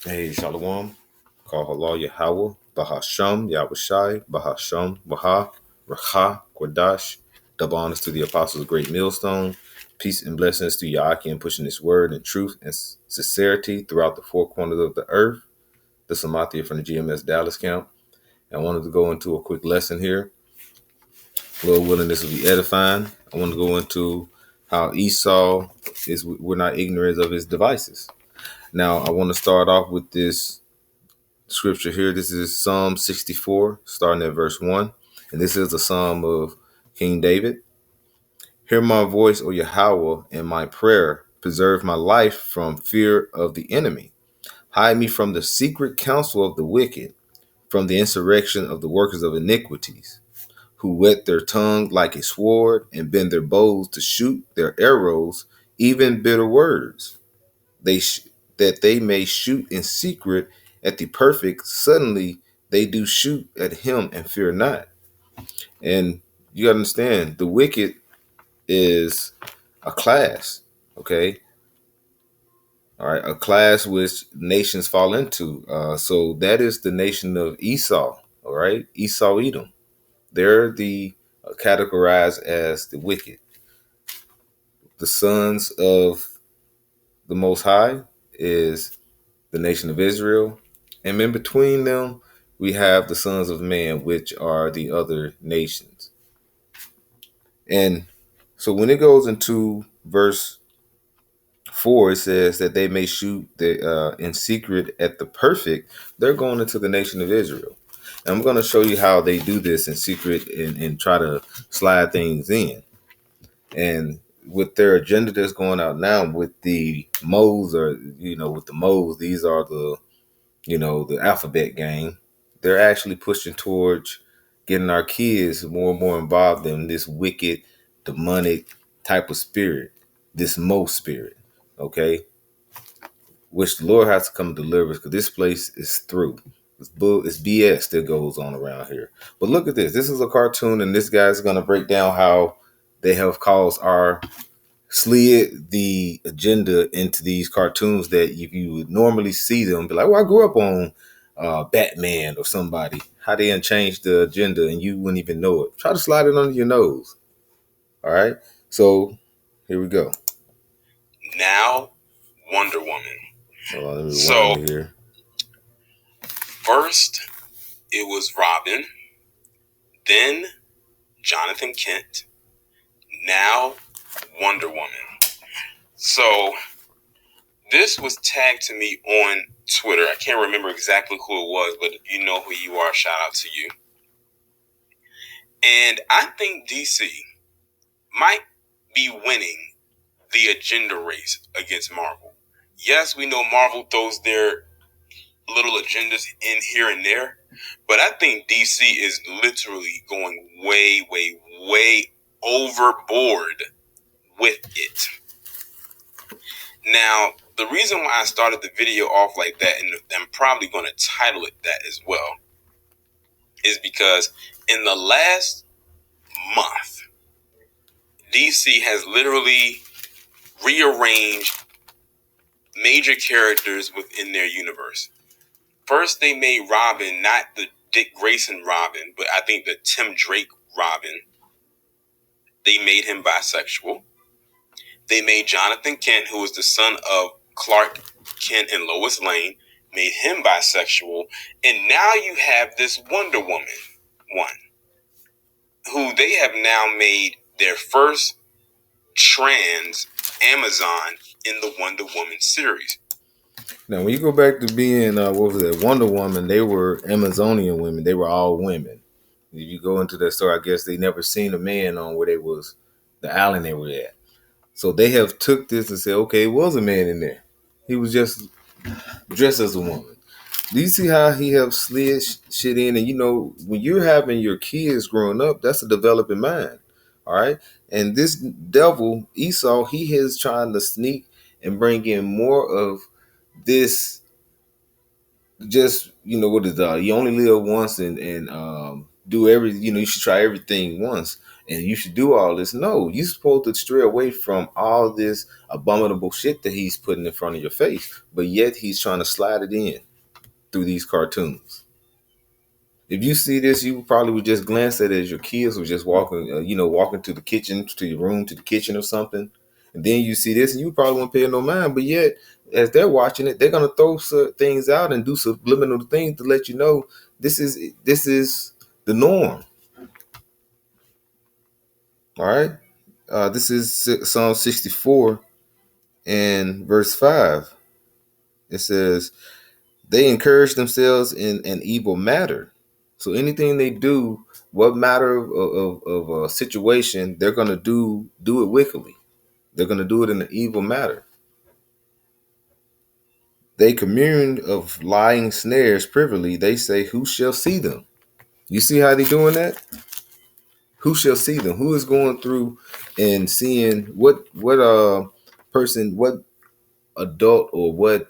Hey, Shalom. Call Halal Yahweh, Bahasham, Yahushai, Bahasham, Baha, Racha, Kwadash. Double honors to the apostles' great millstone. Peace and blessings to Yahaki and pushing this word and truth and sincerity throughout the four corners of the earth. The Samathia from the GMS Dallas camp. I wanted to go into a quick lesson here. Lord willing, this will be edifying. I want to go into how Esau we're not ignorant of his devices. Now, I want to start off with this scripture here. This is Psalm 64, starting at verse 1. And this is a psalm of King David. Hear my voice, O Yahweh, and my prayer. Preserve my life from fear of the enemy. Hide me from the secret counsel of the wicked, from the insurrection of the workers of iniquities, who whet their tongue like a sword and bend their bows to shoot their arrows, even bitter words. That they may shoot in secret at the perfect. Suddenly they do shoot at him and fear not. And you gotta understand, the wicked is a class, okay? All right, a class which nations fall into. So that is the nation of Esau, all right? Esau, Edom. They're the categorized as the wicked. The sons of the Most High is the nation of Israel. And in between them, we have the sons of man, which are the other nations. And so when it goes into verse 4, it says that they may shoot in secret at the perfect. They're going into the nation of Israel. And I'm going to show you how they do this in secret and try to slide things in. And with their agenda that's going out now with the modes, or, with the modes, these are the alphabet gang. They're actually pushing towards getting our kids more and more involved in this wicked, demonic type of spirit, this Mo spirit, okay? Which the Lord has to come deliver us, because this place is through. It's BS that goes on around here. But look at this. This is a cartoon, and this guy's going to break down how they have caused our slid the agenda into these cartoons that if you would normally see them, be like, well, I grew up on Batman or somebody, how they changed the agenda and you wouldn't even know it. Try to slide it under your nose. All right. So here we go. Now, Wonder Woman. Hold on, let me rewind here. First, it was Robin, then Jonathan Kent, now Wonder Woman. So this was tagged to me on Twitter. I can't remember exactly who it was, but if you know who you are, shout out to you. And I think DC might be winning the agenda race against Marvel. Yes, we know Marvel throws their little agendas in here and there, but I think DC is literally going way, way, way overboard with it. Now, the reason why I started the video off like that, and I'm probably going to title it that as well, is because in the last month, DC has literally rearranged major characters within their universe. First, they made Robin not the Dick Grayson Robin, but I think the Tim Drake Robin. They made him bisexual. They made Jonathan Kent, who was the son of Clark Kent and Lois Lane, made him bisexual. And now you have this Wonder Woman one, who they have now made their first trans Amazon in the Wonder Woman series. Now, when you go back to being, what was it, Wonder Woman, they were Amazonian women. They were all women. If you go into that store, I guess they never seen a man on where they was, the island they were at. So they have took this and said, okay, it was a man in there. He was just dressed as a woman. Do you see how he have slid shit in? And when you're having your kids growing up, that's a developing mind. All right. And this devil, Esau, he is trying to sneak and bring in more of this. Just, what is you only live once, and you should try everything once, and you should do all this. No, you're supposed to stray away from all this abominable shit that he's putting in front of your face, but yet he's trying to slide it in through these cartoons. If you see this, you probably would just glance at it as your kids were just walking, walking to the kitchen, to your room, to the kitchen or something. And then you see this and you probably won't pay no mind. But yet, as they're watching it, they're going to throw things out and do subliminal things to let you know this is the norm. All right. This is Psalm 64 and verse 5. It says, they encourage themselves in an evil matter. So anything they do, what matter of a situation, they're going to do it wickedly. They're going to do it in an evil matter. They commune of lying snares privily. They say, who shall see them? You see how they doing that? Who shall see them? Who is going through and seeing what person, what adult or what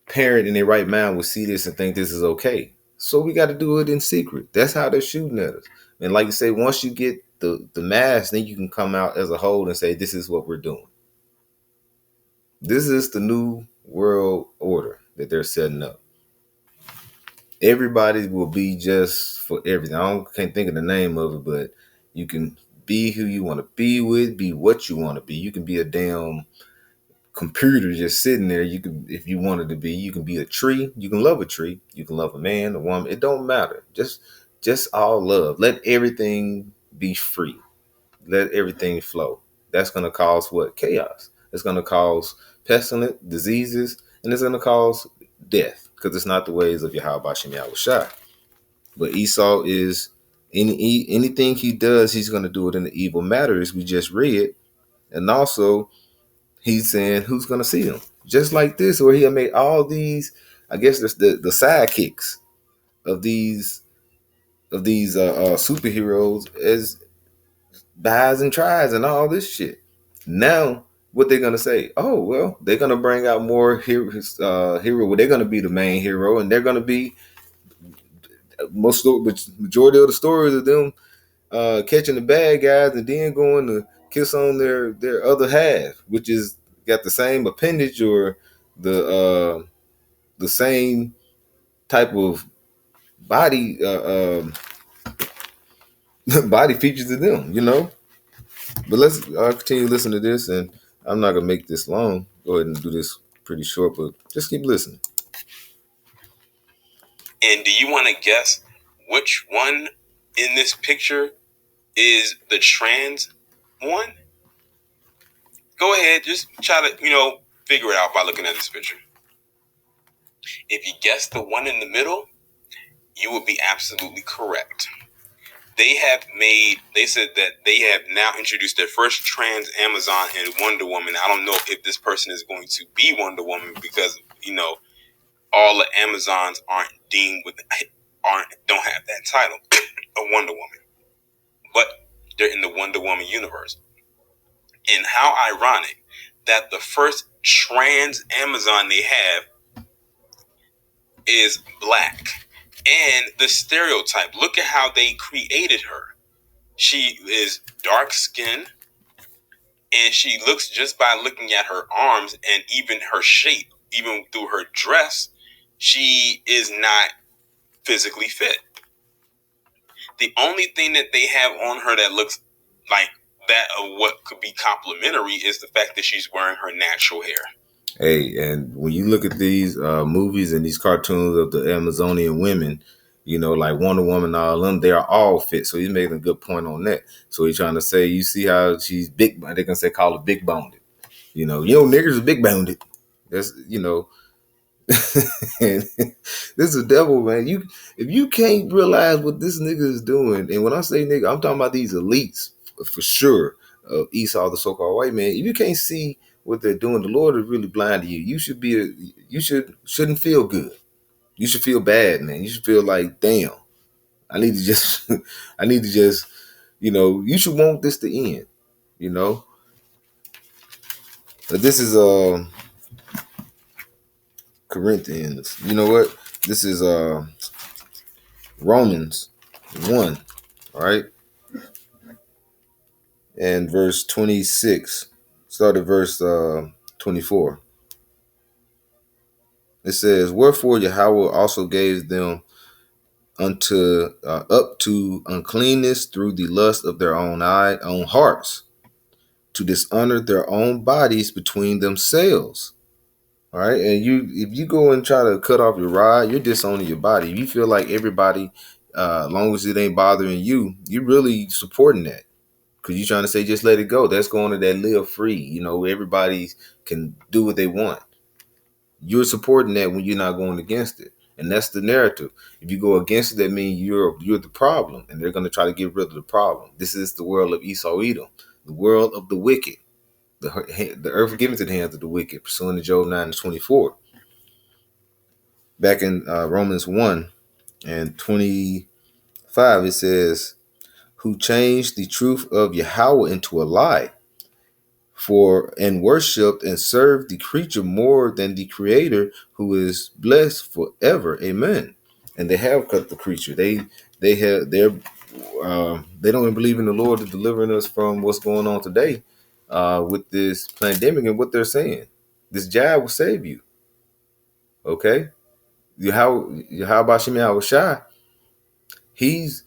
parent in their right mind would see this and think this is okay? So we got to do it in secret. That's how they're shooting at us. And like you say, once you get the mass, then you can come out as a whole and say, this is what we're doing. This is the new world order that they're setting up. Everybody will be just for everything. Can't think of the name of it, but you can be who you want to be with, be what you want to be. You can be a damn computer just sitting there. You can, if you wanted to be, you can be a tree. You can love a tree. You can love a man, a woman. It don't matter. Just all love. Let everything be free. Let everything flow. That's going to cause what? Chaos. It's going to cause pestilence, diseases, and it's going to cause death, because it's not the ways of Yahweh Shem Yahushua. But Esau is, anything he does, he's going to do it in the evil matter, as we just read. And also, he's saying, who's going to see them? Just like this, where he made all these, I guess, the sidekicks of these superheroes as buys and tries and all this shit. Now, what they're gonna say? Oh well, they're gonna bring out more heroes. Well, they're gonna be the main hero, and they're gonna be majority of the stories of them catching the bad guys and then going to kiss on their other half, which is got the same appendage or the same type of body body features of them, But let's continue to listen to this, and I'm not gonna make this long. Go ahead and do this pretty short, but just keep listening. And do you want to guess which one in this picture is the trans one? Go ahead, just try to, figure it out by looking at this picture. If you guess the one in the middle, you would be absolutely correct. They said that they have now introduced their first trans Amazon in Wonder Woman. I don't know if this person is going to be Wonder Woman because, all the Amazons don't have that title of Wonder Woman. But they're in the Wonder Woman universe. And how ironic that the first trans Amazon they have is black. And the stereotype, look at how they created her. She is dark skinned, and she looks, just by looking at her arms and even her shape, even through her dress, she is not physically fit. The only thing that they have on her that looks like that of what could be complimentary is the fact that she's wearing her natural hair. Hey, and when you look at these movies and these cartoons of the Amazonian women, like Wonder Woman and all them, they are all fit. So he's making a good point on that. So he's trying to say, you see how she's big, they're going to call her big boned. Niggers are big boned. That's, this is a devil, man. If you can't realize what this nigga is doing, and when I say nigga, I'm talking about these elites for sure of Esau, the so-called white man. If you can't see what they're doing, the Lord is really blind to you. You shouldn't feel good. You should feel bad, man. You should feel like, damn, I need to just, you should want this to end, But this is Corinthians. You know what? This is Romans 1. All right. And verse 26. Start at verse 24. It says, wherefore Yahweh also gave them unto up to uncleanness through the lust of their own hearts, to dishonor their own bodies between themselves. All right. And if you go and try to cut off your rod, you're disowning your body. If you feel like everybody, as long as it ain't bothering you, you're really supporting that. Because you're trying to say, just let it go. That's going to that live free. You know, everybody can do what they want. You're supporting that when you're not going against it. And that's the narrative. If you go against it, that means you're the problem. And they're going to try to get rid of the problem. This is the world of Esau Edom, the world of the wicked. The earth given to the hands of the wicked, pursuant to Job 9:24. Back in Romans 1 and 25, it says, who changed the truth of Yahweh into a lie, and worshipped and served the creature more than the creator, who is blessed forever. Amen. And they have cut the creature. They don't even believe in the Lord to delivering us from what's going on today with this pandemic and what they're saying. This jab will save you. Okay? How about Shemi Awashai? He's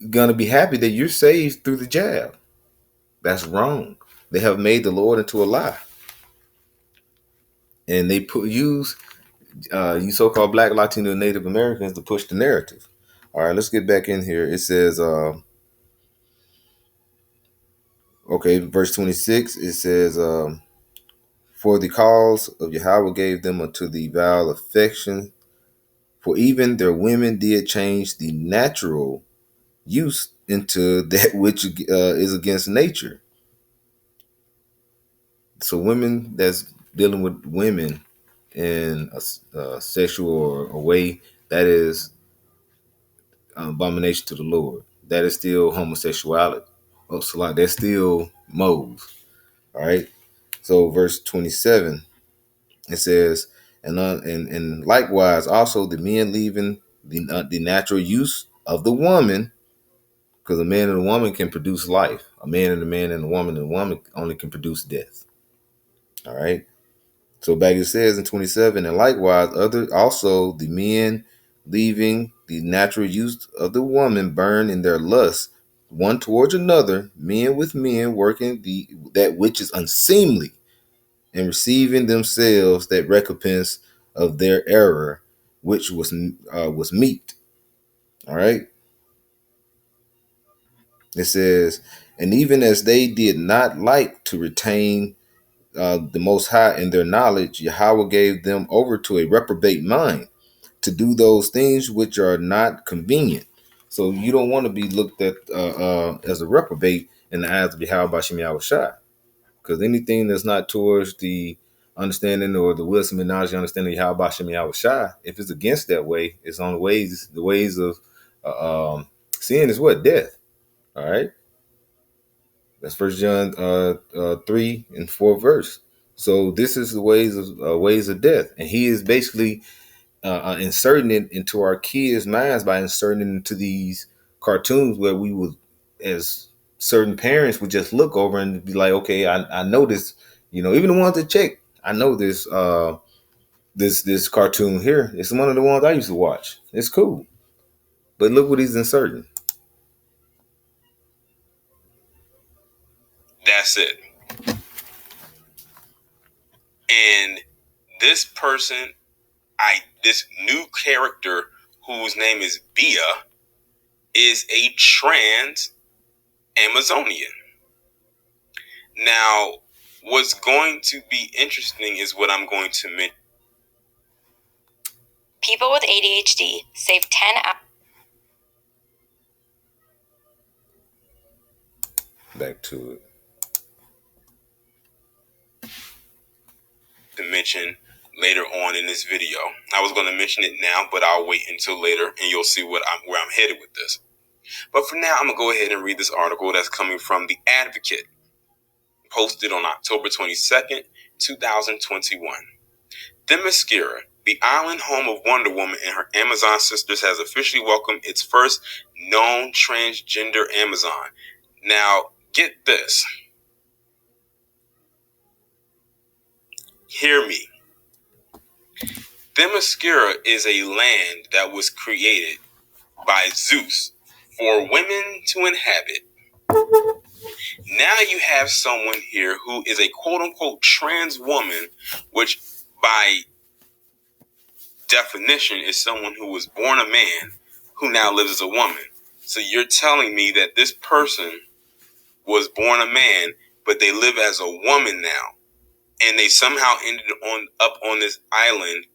gonna be happy that you're saved through the jab. That's wrong. They have made the Lord into a lie. And they use you so-called Black, Latino, Native Americans to push the narrative. All right, let's get back in here. It says, okay, verse 26, it says, for the cause of Yahweh gave them unto the vile affection, for even their women did change the natural use into that which is against nature. So women that's dealing with women in a sexual or a way that is abomination to the Lord. That is still homosexuality. Oh, so like that's still modes. All right. So verse 27, it says, and likewise also the men leaving the natural use of the woman, because a man and a woman can produce life. A man and a woman only can produce death. All right. So back it says in 27, and likewise other also the men leaving the natural use of the woman burn in their lust one towards another, men with men working that which is unseemly, and receiving themselves that recompense of their error, which was meet. All right. It says, and even as they did not like to retain the Most High in their knowledge, Yahweh gave them over to a reprobate mind to do those things which are not convenient. So you don't want to be looked at as a reprobate in the eyes of Yahweh Bashim Yahushai, because anything that's not towards the understanding or the wisdom and knowledge and understanding of Yahweh Bashim Yahushai, if it's against that way, it's on the ways of sin is what? Death. All right. That's First John 3 and 4 verse. So this is the ways of death, and he is basically inserting it into our kids' minds by inserting it into these cartoons where we would, as certain parents, would just look over and be like, okay, I know this, even the ones that check, I know this this cartoon here. It's one of the ones I used to watch. It's cool, but look what he's inserting. That's it. And this person, this new character whose name is Bia, is a trans Amazonian. Now, what's going to be interesting is what I'm going to mention. People with ADHD save 10 hours. Back to it. To mention later on in this video. I was going to mention it now, but I'll wait until later and you'll see where I'm headed with this. But for now, I'm going to go ahead and read this article that's coming from The Advocate, posted on October 22nd, 2021. Themyscira, The island home of Wonder Woman and her Amazon sisters has officially welcomed its first known transgender Amazon. Now, get this. Hear me. Themyscira is a land that was created by Zeus for women to inhabit. Now you have someone here who is a quote-unquote trans woman, which by definition is someone who was born a man who now lives as a woman. So you're telling me that this person was born a man, but they live as a woman now, and they somehow ended up on this island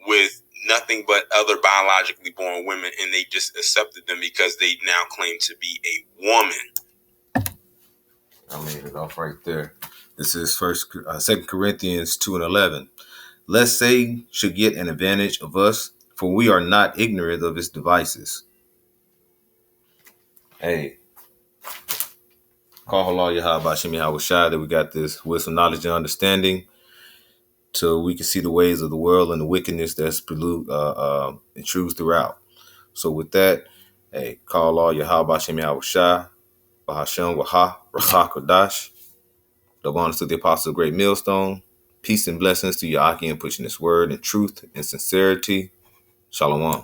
with nothing but other biologically born women, and they just accepted them because they now claim to be a woman. I'll leave it off right there. This is 2 Corinthians 2:11. Lest Satan should get an advantage of us, for we are not ignorant of his devices. Hey, call Allah Yahweh Hashem Yahweh Shai that we got this wisdom, knowledge, and understanding, so we can see the ways of the world and the wickedness that's intrudes throughout. So with that, hey, call Allah Yahweh Hashem Yahweh Shai, Bahashem Waha, Racha Kodash, double honors to the Apostle of Great Millstone. Peace and blessings to Ya'aki and pushing this word in truth and sincerity. Shalom.